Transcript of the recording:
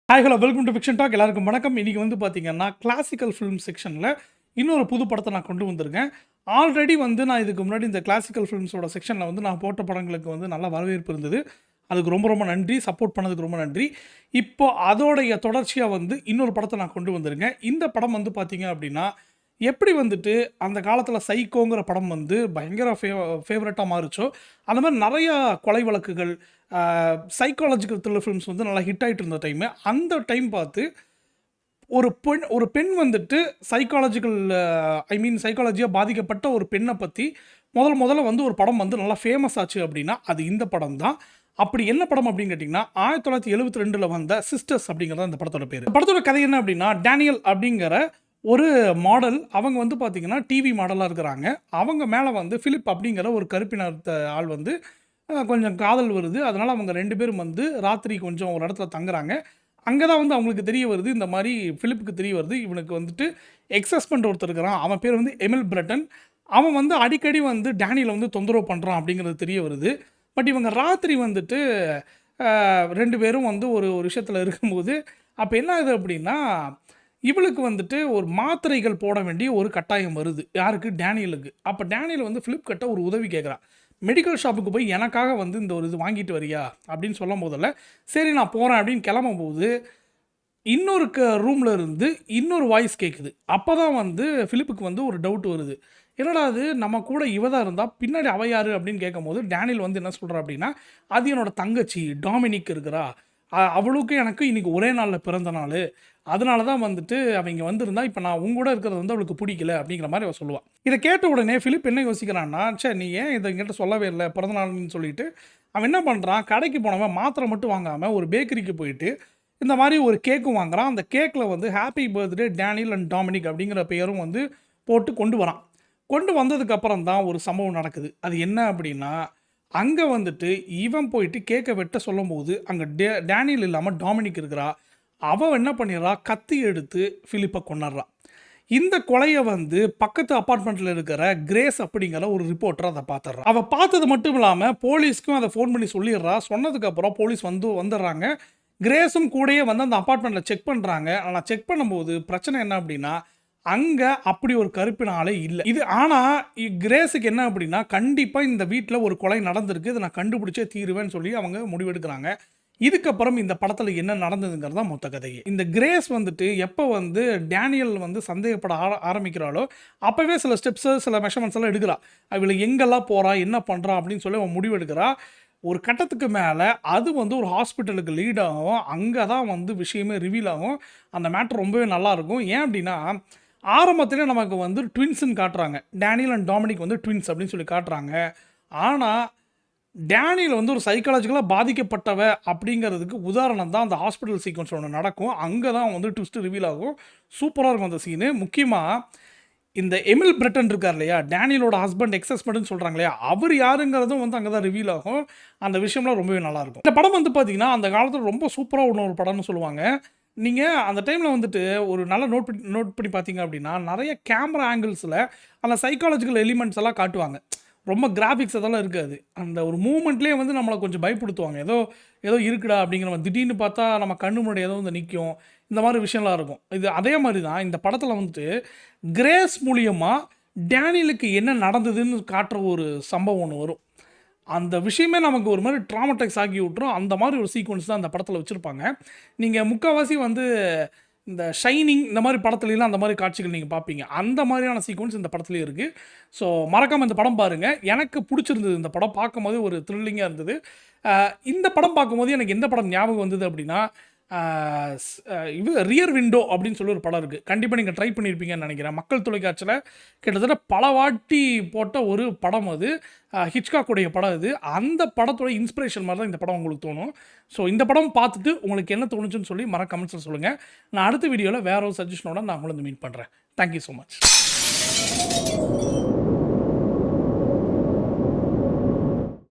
Hi hello welcome to fiction talk. எல்லாருக்கும் வணக்கம். இன்றைக்கி வந்து பார்த்தீங்கன்னா கிளாசிக்கல் ஃபிலிம் செக்ஷனில் இன்னொரு புது படத்தை நான் கொண்டு வந்திருக்கேன். ஆல்ரெடி வந்து நான் இதுக்கு முன்னாடி இந்த கிளாசிக்கல் ஃபிலிம்ஸோட செக்ஷனில் வந்து நான் போட்ட படங்களுக்கு வந்து நல்ல வரவேற்பு இருந்தது. அதுக்கு ரொம்ப ரொம்ப நன்றி. சப்போர்ட் பண்ணதுக்கு ரொம்ப நன்றி. இப்போ அதோடைய தொடர்ச்சியாக வந்து இன்னொரு படத்தை நான் கொண்டு வந்திருக்கேன். இந்த படம் வந்து பார்த்தீங்க அப்படின்னா எப்படி வந்துட்டு அந்த காலத்தில் சைக்கோங்கிற படம் வந்து பயங்கர ஃபேவரட்டாக மாறிச்சோ, அந்த மாதிரி நிறையா கொலை வழக்குகள், சைக்காலஜிக்கல் த்ரில்லர் ஃபிலிம்ஸ் வந்து நல்லா ஹிட் ஆகிட்டு இருந்த டைமு. அந்த டைம் பார்த்து ஒரு பெண் வந்துட்டு சைக்காலஜிக்கல் சைக்காலஜியாக பாதிக்கப்பட்ட ஒரு பெண்ணை பற்றி முதல்ல வந்து ஒரு படம் வந்து நல்லா ஃபேமஸ் ஆச்சு அப்படின்னா அது இந்த படம் தான். அப்படி என்ன படம் அப்படின்னு கேட்டிங்கன்னா 1972 வந்த சிஸ்டர்ஸ் அப்படிங்கிறது அந்த படத்தோட பேர். படத்தோட கதை என்ன அப்படின்னா, டேனியல் அப்படிங்கிற ஒரு மாடல், அவங்க வந்து பார்த்திங்கன்னா டிவி மாடலாக இருக்கிறாங்க. அவங்க மேலே வந்து ஃபிலிப் அப்படிங்கிற ஒரு கருப்பினத்த ஆள் வந்து கொஞ்சம் காதல் வருது. அதனால் அவங்க 2 பேரும் வந்து ராத்திரி கொஞ்சம் ஒரு இடத்துல தங்குறாங்க. அங்கே தான் வந்து அவங்களுக்கு தெரிய வருது, இந்த மாதிரி ஃபிலிப்புக்கு தெரிய வருது, இவனுக்கு வந்துட்டு எக்ஸ் ஹஸ்பண்ட் ஒருத்தர் இருக்கிறான். அவன் பேர் வந்து எமில் பிரட்டன். அவன் வந்து அடிக்கடி வந்து டேனியலை வந்து தொந்தரவு பண்ணுறான் அப்படிங்கிறது தெரிய வருது. பட் இவங்க ராத்திரி வந்துட்டு 2 பேரும் வந்து ஒரு விஷயத்தில் இருக்கும்போது அப்போ என்ன ஆகுது அப்படின்னா, இவளுக்கு வந்துட்டு ஒரு மாத்திரைகள் போட வேண்டிய ஒரு கட்டாயம் வருது. யாருக்கு? டேனியலுக்கு. அப்போ டேனியல் வந்து ஃபிலிப் கிட்ட ஒரு உதவி கேட்குறான். மெடிக்கல் ஷாப்புக்கு போய் எனக்காக வந்து இந்த ஒரு இது வாங்கிட்டு வரியா அப்படின்னு சொல்லும் போதில், சரி நான் போகிறேன் அப்படின்னு கிளம்பும்போது இன்னொரு ரூமில் இருந்து இன்னொரு வாய்ஸ் கேட்குது. அப்போ தான் வந்து ஃபிலிப்புக்கு வந்து ஒரு டவுட் வருது. என்னடா அது, நம்ம கூட இவ தான் இருந்தால் பின்னாடி அவ யார் அப்படின்னு கேட்கும்போது டேனியல் வந்து என்ன சொல்கிறா அப்படின்னா, அது என்னோட தங்கச்சி டாமினிக் இருக்கிறா, அவளுக்கு எனக்கு இன்றைக்கி ஒரே நாளில் பிறந்த நாள், அதனால தான் வந்துட்டு அவங்க வந்திருந்தா, இப்போ நான் உங்க கூட இருக்கிறது வந்து அவளுக்கு பிடிக்கல அப்படிங்கிற மாதிரி அவள் சொல்லுவாள். இதை கேட்ட உடனே ஃபிலிப் என்ன யோசிக்கிறான்னா, சரி நீ ஏன் இதை என்கிட்ட சொல்லவே இல்லை பிறந்தநாள்னு சொல்லிட்டு அவன் என்ன பண்ணுறான், கடைக்கு போனவன் மாத்திரை மட்டும் வாங்காமல் ஒரு பேக்கரிக்கு போயிட்டு இந்த மாதிரி ஒரு கேக்கும் வாங்குறான். அந்த கேக்கில் வந்து happy birthday Daniel and Dominic அப்படிங்கிற பெயரும் வந்து போட்டு கொண்டு வரான். கொண்டு வந்ததுக்கப்புறம் தான் ஒரு சம்பவம் நடக்குது. அது என்ன அப்படின்னா, அங்கே வந்துட்டு இவன் போயிட்டு கேக்கை வெட்ட சொல்லும்போது அங்கே டேனியல் இல்லாமல் டாமினிக் இருக்கிறா. அவன் என்ன பண்ணிடுறா, கத்தி எடுத்து ஃபிலிப்பை கொண்டுடுறான். இந்த கொலையை வந்து பக்கத்து அப்பார்ட்மெண்ட்டில் இருக்கிற கிரேஸ் அப்படிங்கிற ஒரு ரிப்போர்ட்டர் அதை பார்த்துட்றான். அவள் பார்த்தது மட்டும் இல்லாமல் போலீஸ்க்கும் அதை ஃபோன் பண்ணி சொல்லிடுறா. சொன்னதுக்கப்புறம் போலீஸ் வந்துடுறாங்க. கிரேஸும் கூடயே வந்து அந்த அப்பார்ட்மெண்ட்டில் செக் பண்ணுறாங்க. ஆனால் செக் பண்ணும்போது பிரச்சனை என்ன அப்படின்னா, அங்கே அப்படி ஒரு கருப்பின ஆளே இல்லை. இது ஆனால் கிரேஸுக்கு என்ன அப்படின்னா, கண்டிப்பாக இந்த வீட்டில் ஒரு கொலை நடந்திருக்கு, இதை நான் கண்டுபிடிச்சே தீருவேன்னு சொல்லி அவங்க முடிவெடுக்கிறாங்க. இதுக்கப்புறம் இந்த படத்தில் என்ன நடந்ததுங்கிறது தான் மொத்த கதையே. இந்த கிரேஸ் வந்துட்டு எப்போ வந்து டேனியல் வந்து சந்தேகப்பட ஆரம்பிக்கிறாளோ அப்போவே சில ஸ்டெப்ஸு சில மெஷர்மெண்ட்ஸ் எல்லாம் எடுக்கிறா. அவளை எங்கெல்லாம் போகிறா என்ன பண்ணுறா அப்படின்னு சொல்லி அவன் முடிவெடுக்கிறா. ஒரு கட்டத்துக்கு மேலே அது வந்து ஒரு ஹாஸ்பிட்டலுக்கு லீட் ஆகும். அங்கே தான் வந்து விஷயமே ரிவீல் ஆகும். அந்த மேட்ரு ரொம்பவே நல்லாயிருக்கும். ஏன் அப்படின்னா, ஆரம்பத்திலே நமக்கு வந்து ட்வின்ஸுன்னு காட்டுறாங்க. டேனியல் அண்ட் டாமினிக் வந்து ட்வின்ஸ் அப்படின்னு சொல்லி காட்டுறாங்க. ஆனால் டேனியல் வந்து ஒரு சைக்காலஜிக்கலாக பாதிக்கப்பட்டவ அப்படிங்கிறதுக்கு உதாரணம் தான் அந்த ஹாஸ்பிட்டல் சீக்வன்ஸ் ஒன்று நடக்கும். அங்கே தான் வந்து ட்விஸ்ட்டு ரிவீல் ஆகும். சூப்பராக இருக்கும் அந்த சீனு. முக்கியமாக இந்த எமில் பிரிட்டன் இருக்கார் இல்லையா, டேனியலோட ஹஸ்பண்ட் எக்ஸ் ஹஸ்பண்ட்னு சொல்கிறாங்க இல்லையா, அவர் யாருங்கிறதும் வந்து அங்கே தான் ரிவீல் ஆகும். அந்த விஷயம்லாம் ரொம்பவே நல்லாயிருக்கும். இந்த படம் வந்து பார்த்தீங்கன்னா அந்த காலத்தில் ரொம்ப சூப்பராக ஒன்று ஒரு படம்னு சொல்லுவாங்க. நீங்கள் அந்த டைமில் வந்துட்டு ஒரு நல்ல நோட் பண்ணி பார்த்தீங்க அப்படின்னா, நிறைய கேமரா ஆங்கிள்ஸில் அந்த சைக்காலஜிக்கல் எலிமெண்ட்ஸ் எல்லாம் காட்டுவாங்க. ரொம்ப கிராஃபிக்ஸ் அதெல்லாம் இருக்காது. அந்த ஒரு மூமெண்ட்லேயே வந்து நம்மளை கொஞ்சம் பயப்படுத்துவாங்க. ஏதோ இருக்குடா அப்படிங்கிற மாதிரி. திடீர்னு பார்த்தா நம்ம கண்ணு முன்னாடி ஏதோ வந்து நிற்கும். இந்த மாதிரி விஷயம்லாம் இருக்கும். இது அதே மாதிரி தான் இந்த படத்தில் வந்துட்டு கிரேஸ் மூலியமாக டேனியலுக்கு என்ன நடந்ததுன்னு காட்டுற ஒரு சம்பவம் ஒன்று வரும். அந்த விஷயமே நமக்கு ஒரு மாதிரி ட்ராமடைஸ் ஆக்கி விட்டுரும். அந்த மாதிரி ஒரு சீக்வன்ஸ் தான் அந்த படத்தில் வச்சுருப்பாங்க. நீங்கள் முக்கால்வாசி வந்து இந்த ஷைனிங் இந்த மாதிரி படத்துலலாம் அந்த மாதிரி காட்சிகள் நீங்கள் பார்ப்பீங்க. அந்த மாதிரியான சீக்வன்ஸ் இந்த படத்துலேயும் இருக்குது. ஸோ மறக்காமல் இந்த படம் பாருங்கள். எனக்கு பிடிச்சிருந்தது. இந்த படம் பார்க்கும்போது ஒரு த்ரில்லிங்காக இருந்தது. இந்த படம் பார்க்கும்போது எனக்கு எந்த படம் ஞாபகம் வந்தது அப்படின்னா, இது ரியர் விண்டோ அப்படின்னு சொல்லி ஒரு படம் இருக்குது. கண்டிப்பாக நீங்கள் ட்ரை பண்ணியிருப்பீங்கன்னு நினைக்கிறேன். மக்கள் தொலைக்காட்சியில் கிட்டத்தட்ட பல வாட்டி போட்ட ஒரு படம் அது. ஹிச்காக்குடைய படம் இது. அந்த படத்தோட இன்ஸ்பிரேஷன் மாதிரி தான் இந்த படம் உங்களுக்கு தோணும். ஸோ இந்த படம் பார்த்துட்டு உங்களுக்கு என்ன தோணுச்சுன்னு சொல்லி கமெண்ட்ஸில் சொல்லுங்கள். நான் அடுத்த வீடியோவில் வேற ஒரு சஜஷனோட நான் உங்களை மீட் பண்ணுறேன். Thank you so much.